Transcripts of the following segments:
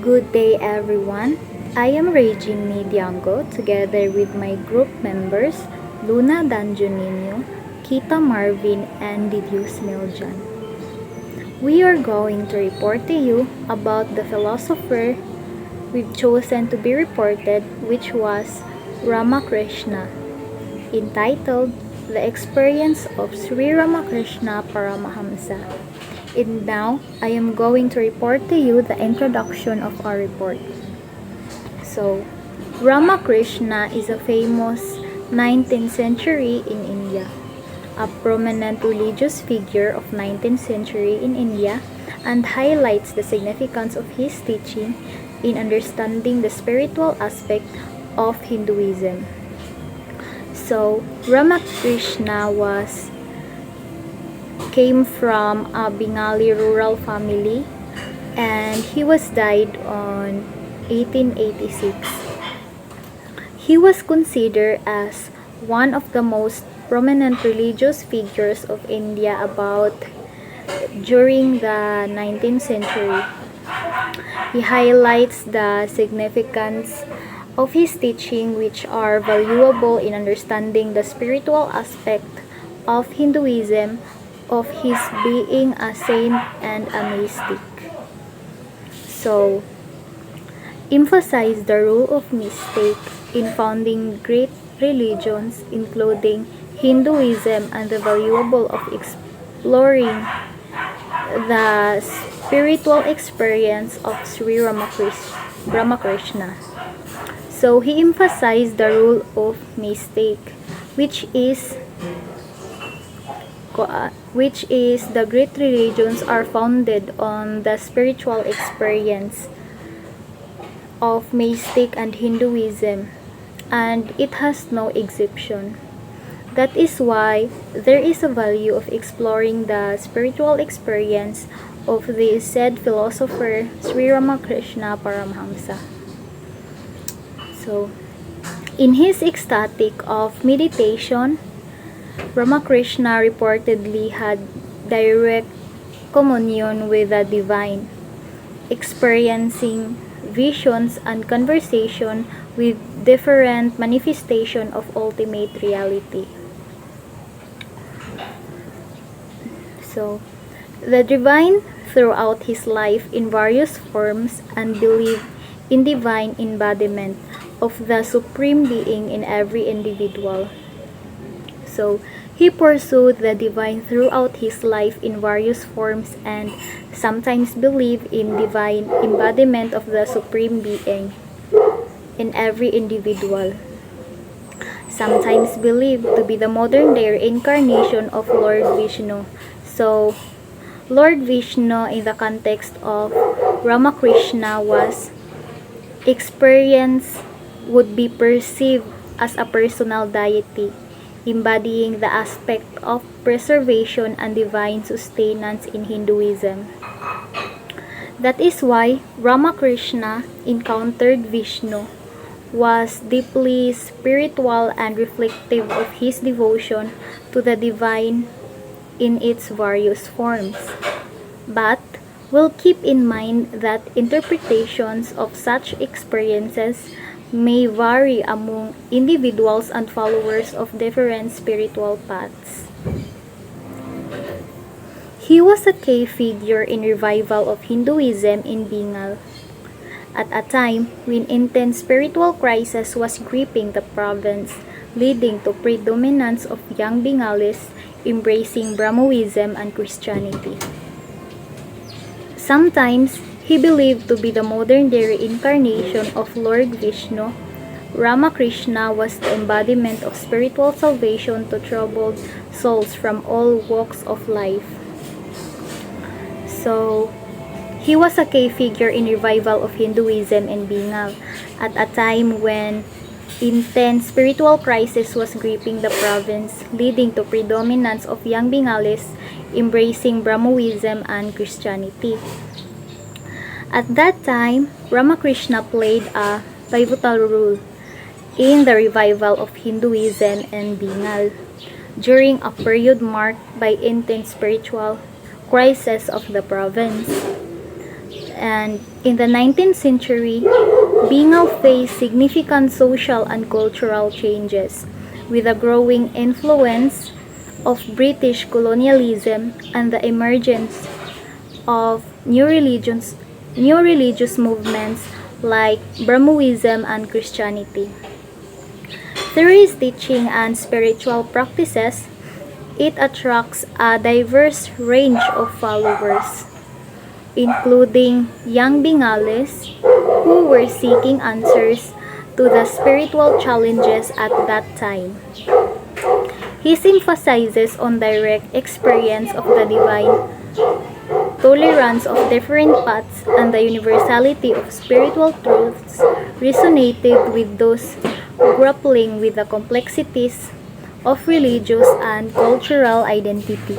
Good day everyone. I am Regine Diango together with my group members Luna Danjunino, Kita Marvin, and Didius Miljan. We are going to report to you about the philosopher we've chosen to be reported, which was Ramakrishna, entitled The Experience of Sri Ramakrishna Paramahamsa. And now, I am going to report to you the introduction of our report. So, Ramakrishna is a famous 19th century in India, a prominent religious figure of 19th century in India, and highlights the significance of his teaching in understanding the spiritual aspect of Hinduism. So, Ramakrishna came from a Bengali rural family, and he was died on 1886. He was considered as one of the most prominent religious figures of India during the 19th century. He highlights the significance of his teaching, which are valuable in understanding the spiritual aspect of Hinduism, of his being a saint and a mystic. So, emphasize the role of mystic in founding great religions, including Hinduism, and the valuable of exploring the spiritual experience of Sri Ramakrishna. So, he emphasized the role of mystic, which is the great religions are founded on the spiritual experience of mystic and Hinduism, and it has no exception. That is why there is a value of exploring the spiritual experience of the said philosopher Sri Ramakrishna Paramahamsa. So, in his ecstatic of meditation, Ramakrishna reportedly had direct communion with the divine, experiencing visions and conversation with different manifestations of ultimate reality. So, the divine throughout his life in various forms and believed in divine embodiment of the Supreme Being in every individual. So, he pursued the divine throughout his life in various forms and sometimes believed in divine embodiment of the Supreme Being in every individual. Sometimes believed to be the modern day reincarnation of Lord Vishnu. So, Lord Vishnu in the context of Ramakrishna was experience would be perceived as a personal deity, embodying the aspect of preservation and divine sustenance in Hinduism. That is why Ramakrishna encountered Vishnu, was deeply spiritual and reflective of his devotion to the divine in its various forms. But we'll keep in mind that interpretations of such experiences may vary among individuals and followers of different spiritual paths. He was a key figure in revival of Hinduism in Bengal, at a time when intense spiritual crisis was gripping the province, leading to predominance of young Bengalis embracing Brahmoism and Christianity. Sometimes he believed to be the modern-day reincarnation of Lord Vishnu. Ramakrishna was the embodiment of spiritual salvation to troubled souls from all walks of life. So, he was a key figure in revival of Hinduism in Bengal at a time when intense spiritual crisis was gripping the province, leading to predominance of young Bengalis embracing Brahmoism and Christianity. At that time, Ramakrishna played a pivotal role in the revival of Hinduism in Bengal during a period marked by intense spiritual crisis of the province. And in the 19th century, Bingao faced significant social and cultural changes with the growing influence of British colonialism and the emergence of new religious movements like Brahmoism and Christianity. Through his teaching and spiritual practices, it attracts a diverse range of followers, including young Bengales who were seeking answers to the spiritual challenges at that time. He emphasizes on direct experience of the divine, tolerance of different paths, and the universality of spiritual truths resonated with those grappling with the complexities of religious and cultural identity.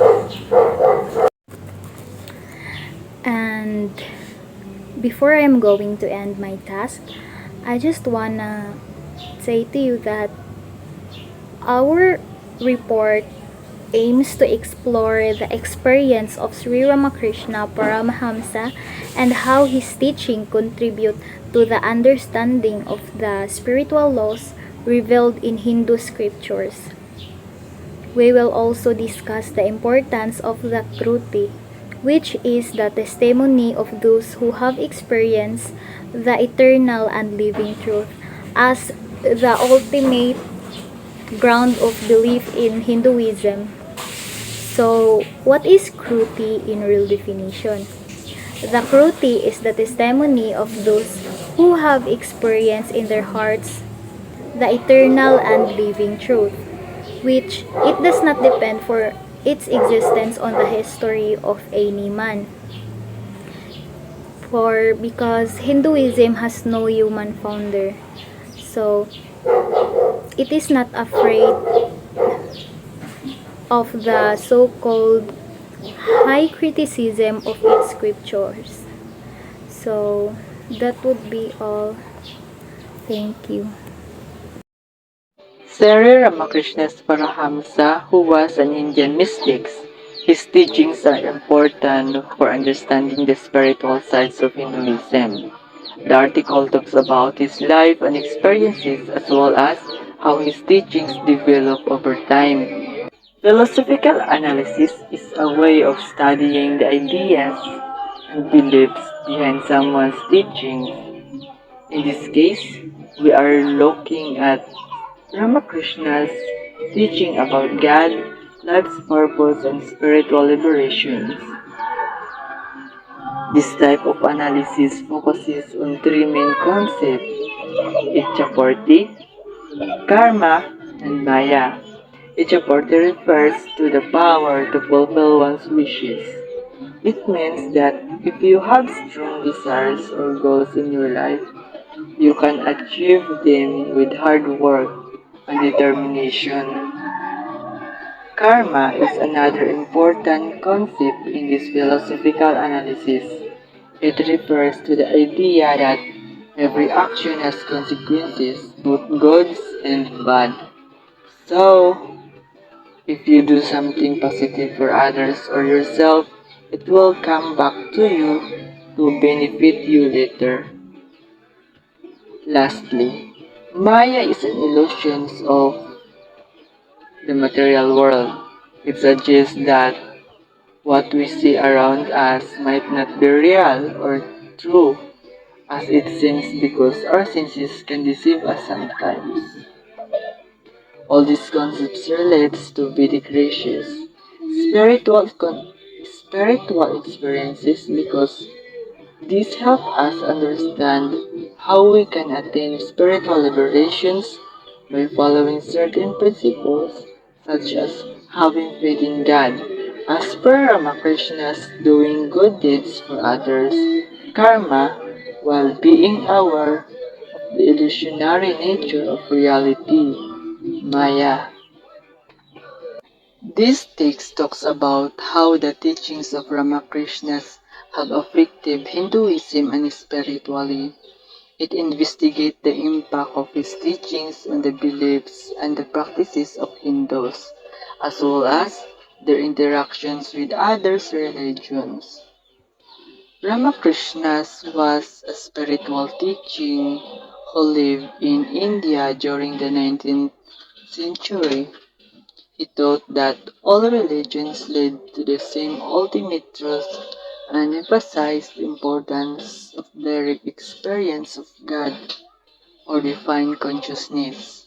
And before I'm going to end my task, I just wanna say to you that our report aims to explore the experience of Sri Ramakrishna Paramahamsa and how his teaching contribute to the understanding of the spiritual laws revealed in Hindu scriptures. We will also discuss the importance of the Kruti, which is the testimony of those who have experienced the eternal and living truth as the ultimate ground of belief in Hinduism. So, what is Kruti in real definition? The Kruti is the testimony of those who have experienced in their hearts the eternal and living truth, which it does not depend for its existence on the history of any man. For because Hinduism has no human founder, so it is not afraid of the so-called high criticism of its scriptures. So that would be all. Thank you. Sri Ramakrishna's Paramahamsa, who was an Indian mystic, his teachings are important for understanding the spiritual sides of Hinduism. The article talks about his life and experiences as well as how his teachings develop over time. Philosophical analysis is a way of studying the ideas and beliefs behind someone's teachings. In this case, we are looking at Ramakrishna's teaching about God, life's purpose, and spiritual liberations. This type of analysis focuses on three main concepts: Ichhaporti, Karma, and Maya. Ichhaporti refers to the power to fulfill one's wishes. It means that if you have strong desires or goals in your life, you can achieve them with hard work and determination. Karma is another important concept in this philosophical analysis. It refers to the idea that every action has consequences, both good and bad. So, if you do something positive for others or yourself, it will come back to you to benefit you later. Lastly, Maya is an illusion of the material world. It suggests that what we see around us might not be real or true as it seems because our senses can deceive us sometimes. All these concepts relates to Vedic gracious spiritual experiences because these help us understand how we can attain spiritual liberations by following certain principles such as having faith in God. As per Ramakrishna's doing good deeds for others, karma, while being aware of the illusionary nature of reality, Maya. This text talks about how the teachings of Ramakrishna have affected Hinduism and spiritually. It investigates the impact of his teachings on the beliefs and the practices of Hindus, as well as their interactions with other religions. Ramakrishna was a spiritual teaching who lived in India during the 19th century. He taught that all religions lead to the same ultimate truth and emphasized the importance of direct experience of God or divine consciousness.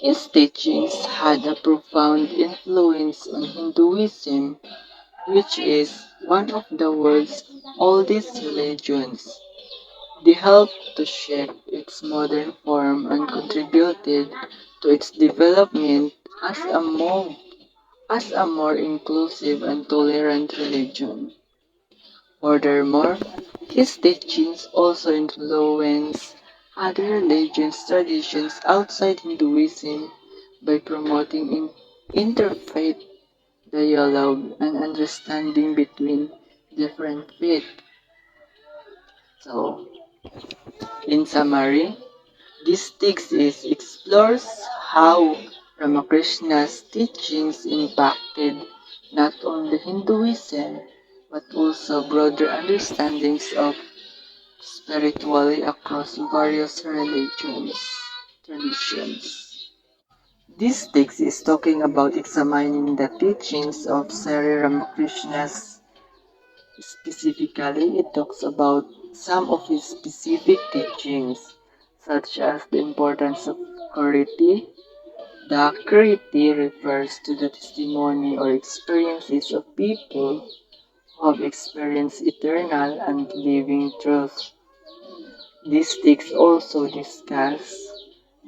His teachings had a profound influence on Hinduism, which is one of the world's oldest religions. They helped to shape its modern form and contributed to its development as a more inclusive and tolerant religion. Furthermore, his teachings also influence other religious traditions outside Hinduism by promoting interfaith dialogue and understanding between different faiths. So, in summary, this text explores how Ramakrishna's teachings impacted not only Hinduism but also broader understandings of spirituality across various traditions. This text is talking about examining the teachings of Sri Ramakrishna's. Specifically, it talks about some of his specific teachings, such as the importance of charity. The charity refers to the testimony or experiences of people who have experienced eternal and living truth. These texts also discuss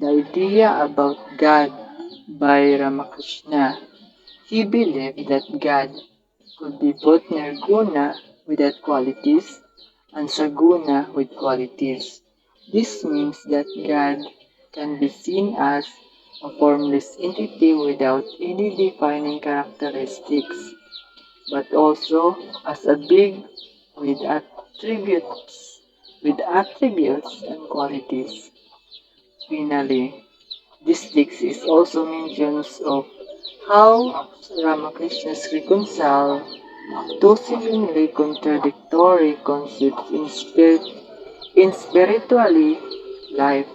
the idea about God by Ramakrishna. He believed that God could be both nirguna without qualities and saguna with qualities. This means that God can be seen as a formless entity without any defining characteristics, but also as a being with attributes and qualities. Finally, this text is also mentions of how Ramakrishna reconciled two seemingly contradictory concepts in spiritually life.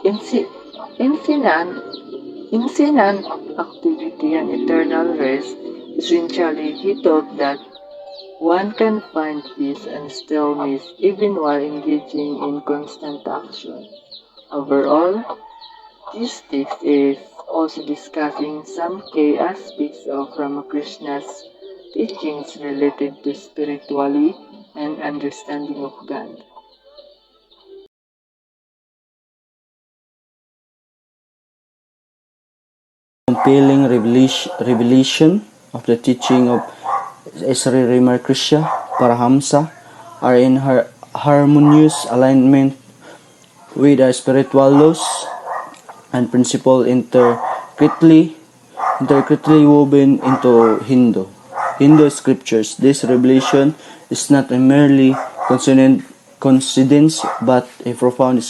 Insi- Infinite, infinite activity and eternal rest. Essentially, he taught that one can find peace and stillness even while engaging in constant action. Overall, this text is also discussing some key aspects of Ramakrishna's teachings related to spirituality and understanding of God. Compelling revelation of the teaching of Sri Ramakrishna Parahamsa are in harmonious alignment with the spiritual laws and principles intricately woven into Hindu scriptures. This revelation is not a merely coincidence but a profound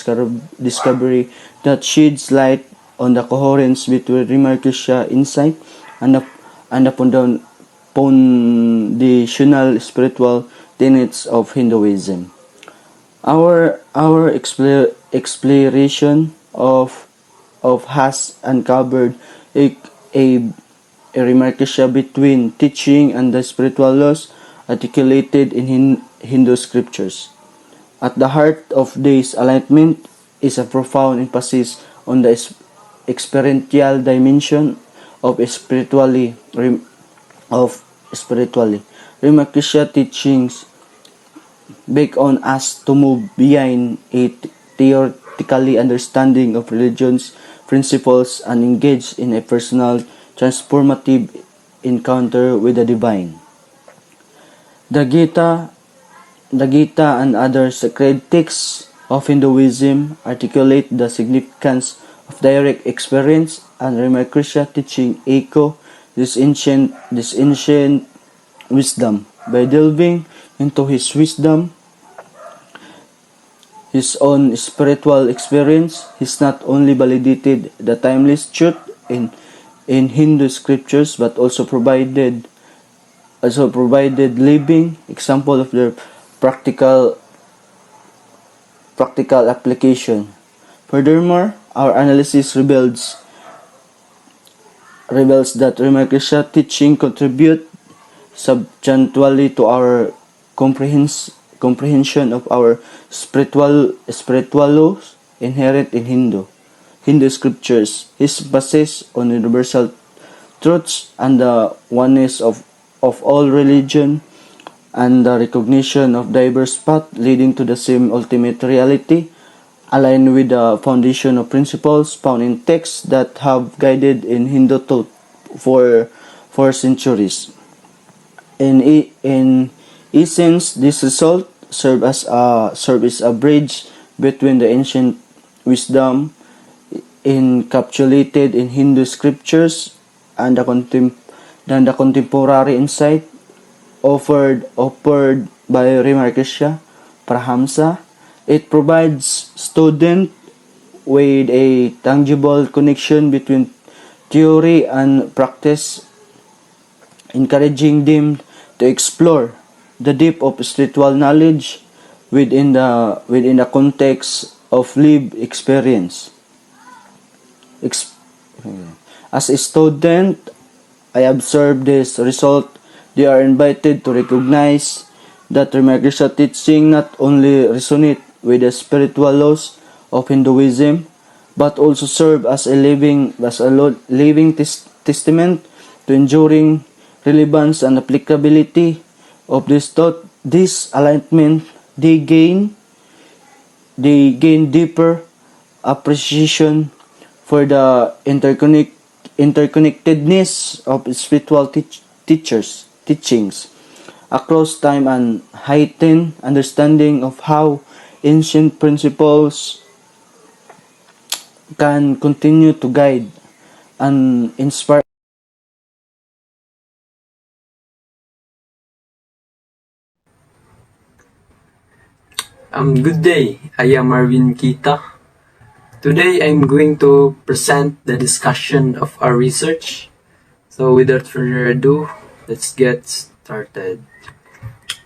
discovery that sheds light on the coherence between Ramakrishna insight and the foundational spiritual tenets of Hinduism. Our exploration of has uncovered a, a, a remarkable between teaching and the spiritual laws articulated in Hindu scriptures. At the heart of this alignment is a profound emphasis on the experiential dimension of spiritually. Ramakrishna teachings beg on us to move beyond a theoretically understanding of religion's principles and engage in a personal, transformative encounter with the divine. The Gita, the Gita and other sacred texts of Hinduism articulate the significance of direct experience, and Ramakrishna teaching echo this ancient wisdom. By delving into his wisdom, his own spiritual experience, he's not only validated the timeless truth in Hindu scriptures but also provided also provided living example of their practical application. Furthermore, our analysis reveals that Ramakrishna teaching contribute substantially to our comprehension of our spiritual laws inherent in Hindu scriptures. His emphasis on universal truths and the oneness of all religion and the recognition of diverse paths leading to the same ultimate reality align with the foundation of principles found in texts that have guided in Hindu thought for centuries. In essence, this result serve as a bridge between the ancient wisdom encapsulated in Hindu scriptures and the contemporary insight offered by Ramakrishna Paramahamsa. It provides students with a tangible connection between theory and practice, encouraging them to explore the depth of spiritual knowledge within the context of lived experience. As a student, I observe this result. They are invited to recognize that Ramakrishna teaching not only resonate with the spiritual laws of Hinduism, but also serve as a living testament to enduring relevance and applicability of this thought. This alignment, they gain deeper appreciation for the interconnectedness of spiritual teachings across time and heightened understanding of how ancient principles can continue to guide and inspire. Good day, I am Marvin Kita. Today I'm going to present the discussion of our research. So without further ado, let's get started.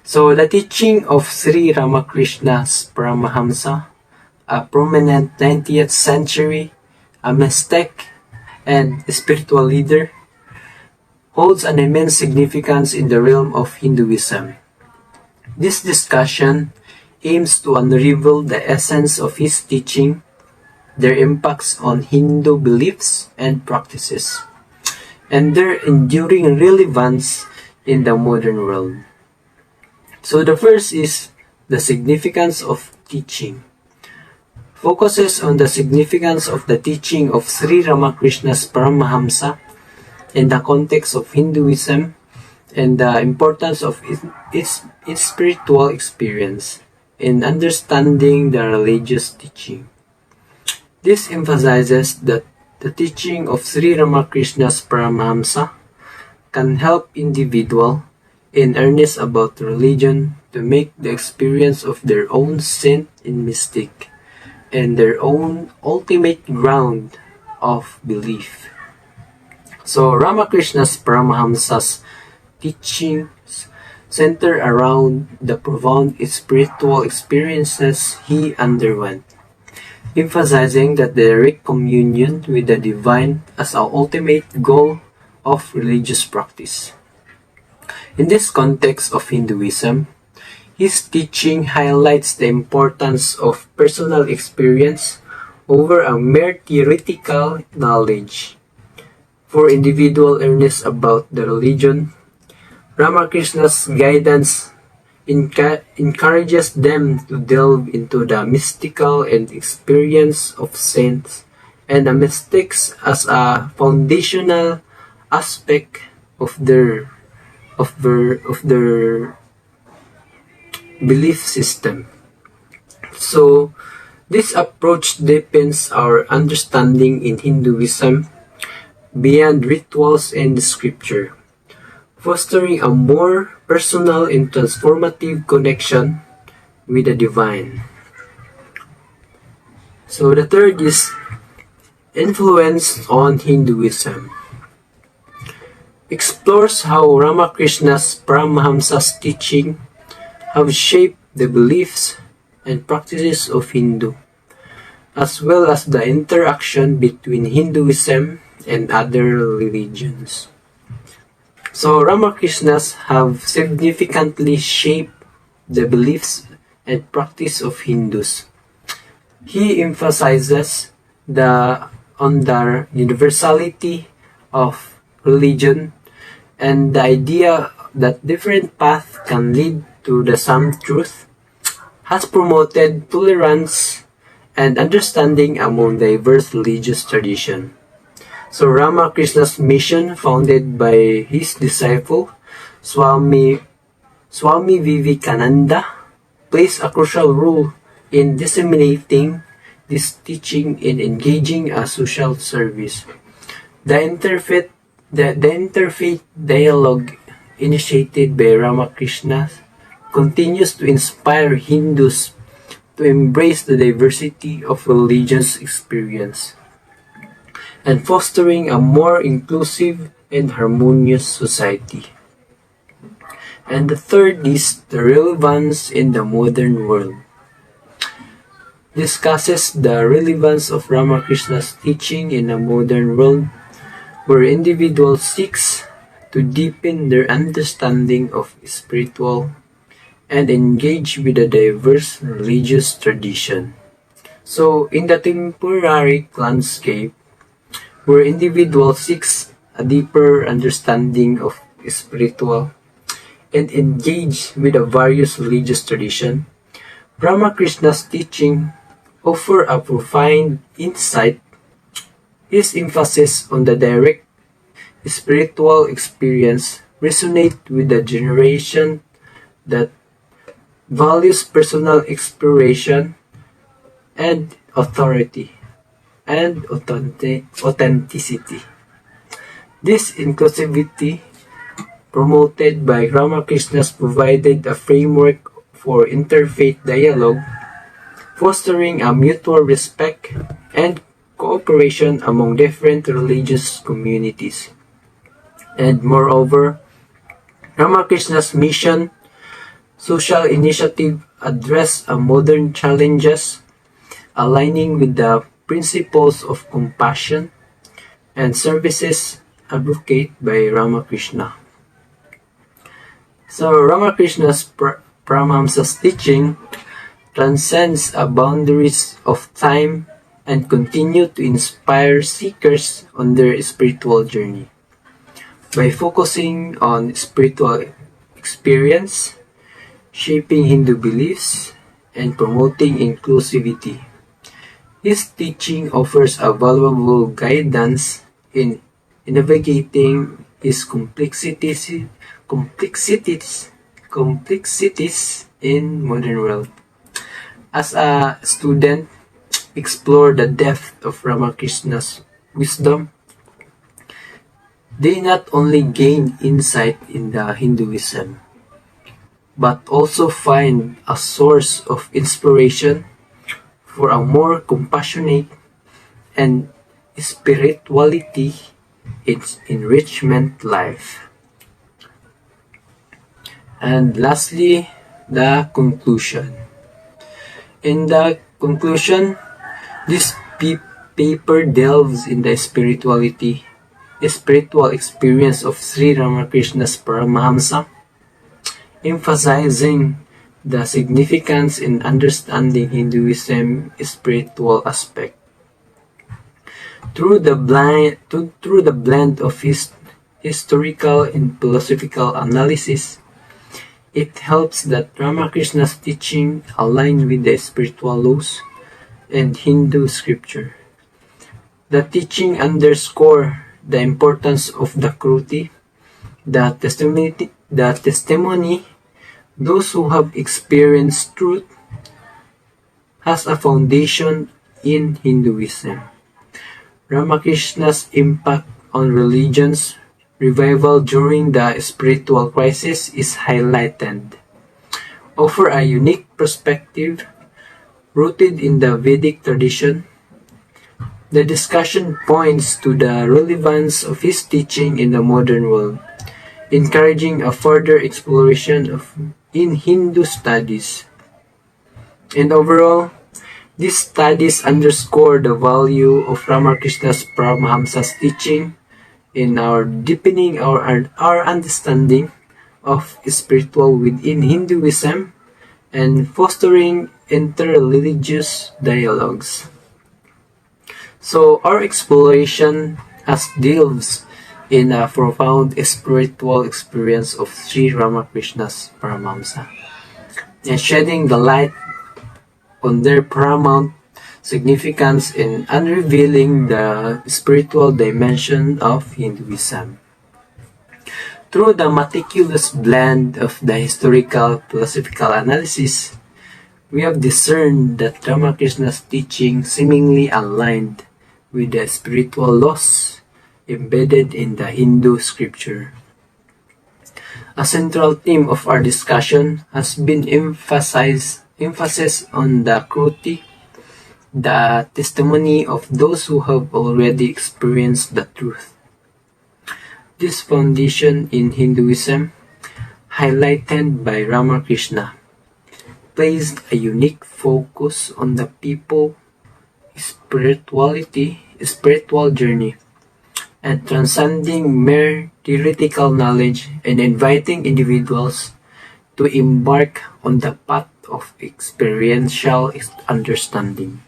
So the teaching of Sri Ramakrishna Paramahamsa, a prominent 19th century, a mystic and spiritual leader, holds an immense significance in the realm of Hinduism. This discussion aims to unravel the essence of his teaching, their impacts on Hindu beliefs and practices, and their enduring relevance in the modern world. So the first is the significance of teaching. Focuses on the significance of the teaching of Sri Ramakrishna Paramahamsa in the context of Hinduism and the importance of its spiritual experience in understanding the religious teaching. This emphasizes that the teaching of Sri Ramakrishna Paramahamsa can help individuals in earnest about religion to make the experience of their own saint and mystic and their own ultimate ground of belief. So Ramakrishna Paramahamsa's teachings center around the profound spiritual experiences he underwent, emphasizing that direct communion with the divine as our ultimate goal of religious practice. In this context of Hinduism, his teaching highlights the importance of personal experience over a mere theoretical knowledge. For individual earnest about the religion, Ramakrishna's guidance encourages them to delve into the mystical and experience of saints and the mystics as a foundational aspect of their belief system. So this approach deepens our understanding in Hinduism beyond rituals and scripture, fostering a more personal and transformative connection with the divine. So the third is influence on Hinduism. explores how Ramakrishna's Paramahamsa's teaching have shaped the beliefs and practices of Hindu, as well as the interaction between Hinduism and other religions. So Ramakrishnas have significantly shaped the beliefs and practice of Hindus. He emphasizes on the universality of religion and the idea that different paths can lead to the same truth, has promoted tolerance and understanding among diverse religious traditions. So Ramakrishna's mission, founded by his disciple Swami Vivekananda, plays a crucial role in disseminating this teaching and engaging a social service. The interfaith dialogue initiated by Ramakrishna continues to inspire Hindus to embrace the diversity of religious experience and fostering a more inclusive and harmonious society. And the third is the relevance in the modern world. Discusses the relevance of Ramakrishna's teaching in a modern world where individuals seek to deepen their understanding of spiritual and engage with a diverse religious tradition. So, in the temporary landscape, where individuals seek a deeper understanding of spiritual and engage with a various religious tradition, Ramakrishna's teaching offer a profound insight. His emphasis on the direct spiritual experience resonate with the generation that values personal exploration and authority and authenticity. This inclusivity promoted by Ramakrishna provided a framework for interfaith dialogue, fostering a mutual respect and cooperation among different religious communities. And moreover, Ramakrishna's mission, social initiative address modern challenges, aligning with the principles of compassion and services advocated by Ramakrishna. So Ramakrishna's Paramahamsa's teaching transcends the boundaries of time and continue to inspire seekers on their spiritual journey. By focusing on spiritual experience, shaping Hindu beliefs, and promoting inclusivity, his teaching offers a valuable guidance in navigating his complexities in modern world. As a student, explore the depth of Ramakrishna's wisdom. They not only gain insight in the Hinduism, but also find a source of inspiration for a more compassionate and spirituality its enrichment life. And lastly, the conclusion. In the conclusion, this paper delves in the spiritual experience of Sri Ramakrishna's Paramahamsa, emphasizing the significance in understanding Hinduism spiritual aspect. Through the blend of historical and philosophical analysis, it helps that Ramakrishna's teaching align with the spiritual laws and Hindu scripture. The teaching underscore the importance of the Kruti, the testimony those who have experienced truth has a foundation in Hinduism. Ramakrishna's impact on religion's revival during the spiritual crisis is highlighted, offer a unique perspective rooted in the Vedic tradition. The discussion points to the relevance of his teaching in the modern world, encouraging a further exploration in Hindu studies. And overall, these studies underscore the value of Ramakrishna's Paramahamsa's teaching in our deepening our understanding of spiritual within Hinduism and fostering interreligious dialogues. So our exploration has delves in a profound spiritual experience of Sri Ramakrishna's Paramahamsa and shedding the light on their paramount significance in unrevealing the spiritual dimension of Hinduism. Through the meticulous blend of the historical philosophical analysis, we have discerned that Ramakrishna's teaching seemingly aligned with the spiritual laws embedded in the Hindu scripture. A central theme of our discussion has been emphasis on the Kruti, the testimony of those who have already experienced the truth. This foundation in Hinduism, highlighted by Ramakrishna, placed a unique focus on the people's spiritual journey, and transcending mere theoretical knowledge and inviting individuals to embark on the path of experiential understanding.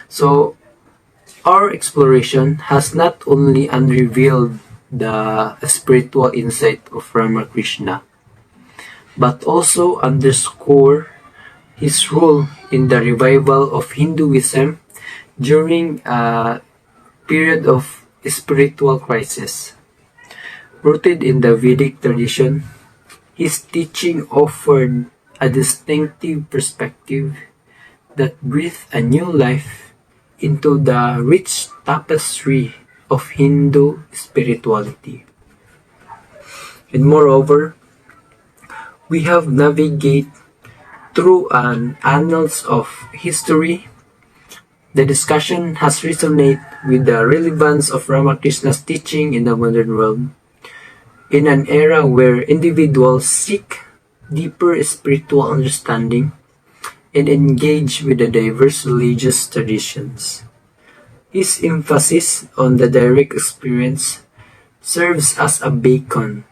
So, our exploration has not only unrevealed the spiritual insight of Ramakrishna, but also underscore his role in the revival of Hinduism during a period of spiritual crisis. Rooted in the Vedic tradition, his teaching offered a distinctive perspective that breathed a new life into the rich tapestry of Hindu spirituality. And moreover, we have navigated through an annals of history. The discussion has resonated with the relevance of Ramakrishna's teaching in the modern world. In an era where individuals seek deeper spiritual understanding and engage with the diverse religious traditions, his emphasis on the direct experience serves as a beacon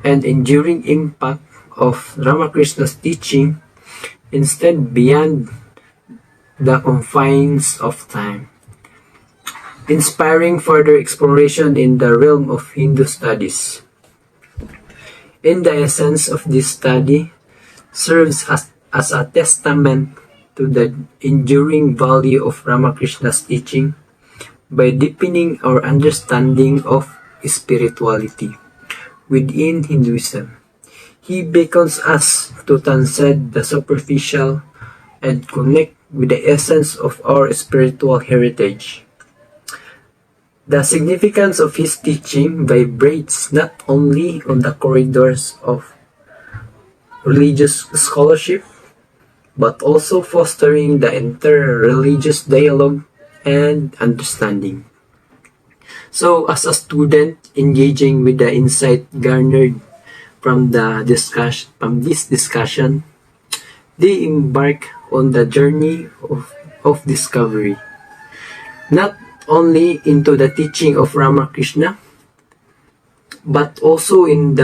and enduring impact of Ramakrishna's teaching instead beyond the confines of time, inspiring further exploration in the realm of Hindu studies. In the essence of this study serves as a testament to the enduring value of Ramakrishna's teaching by deepening our understanding of spirituality within Hinduism. He beckons us to transcend the superficial and connect with the essence of our spiritual heritage. The significance of his teaching vibrates not only on the corridors of religious scholarship, but also fostering the inter-religious dialogue and understanding. So, as a student engaging with the insight garnered from this discussion, they embark on the journey of discovery, not only into the teaching of Ramakrishna, but also on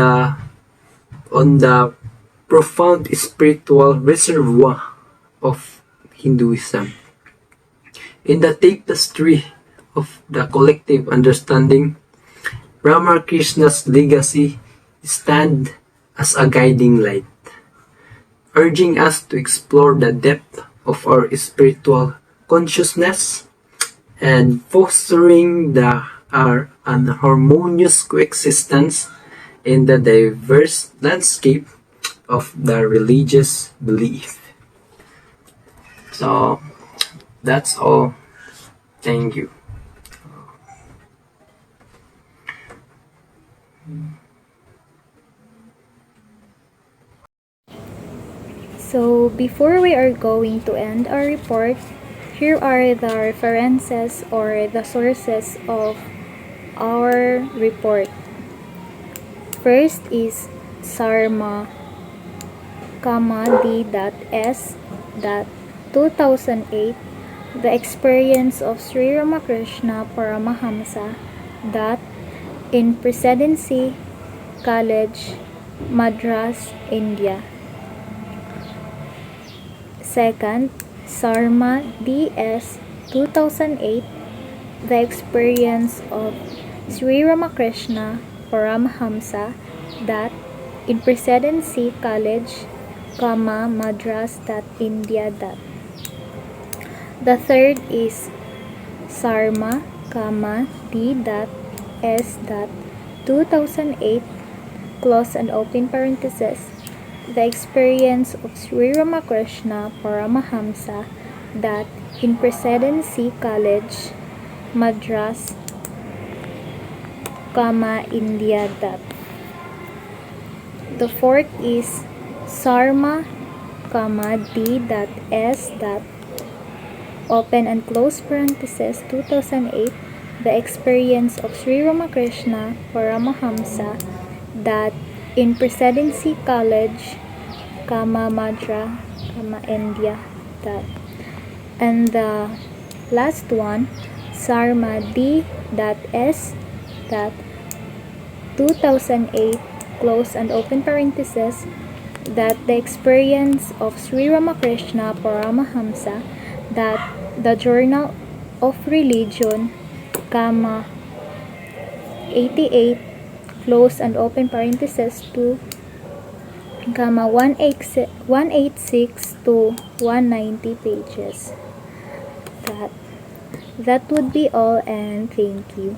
the profound spiritual reservoir of Hinduism. In the tapestry of the collective understanding, Ramakrishna's legacy stands as a guiding light, urging us to explore the depth of our spiritual consciousness and fostering an harmonious coexistence in the diverse landscape of the religious belief. So, that's all. Thank you. So, before we are going to end our report, Here are the references or the sources of our report. First is Sarma, D.S. 2008, The Experience of Sri Ramakrishna Paramahamsa, in Presidency College, Madras, India. Second, Sarma D.S. 2008, The Experience of Sri Ramakrishna Paramahamsa, in Presidency College, Madras, India. The third is Sarma, D.S. 2008, close and open parenthesis, The Experience of Sri Ramakrishna Paramahamsa, in Presidency College, Madras, India. The fourth is Sarma, D.S. open and close parenthesis 2008, The Experience of Sri Ramakrishna Paramahamsa, in Presidency College, Madras, India. And the last one, Sarma D.S. 2008, close and open parenthesis, The Experience of Sri Ramakrishna Paramahamsa, the Journal of Religion, 88, close and open parenthesis 2, 186 to 190 pages. That would be all, and thank you.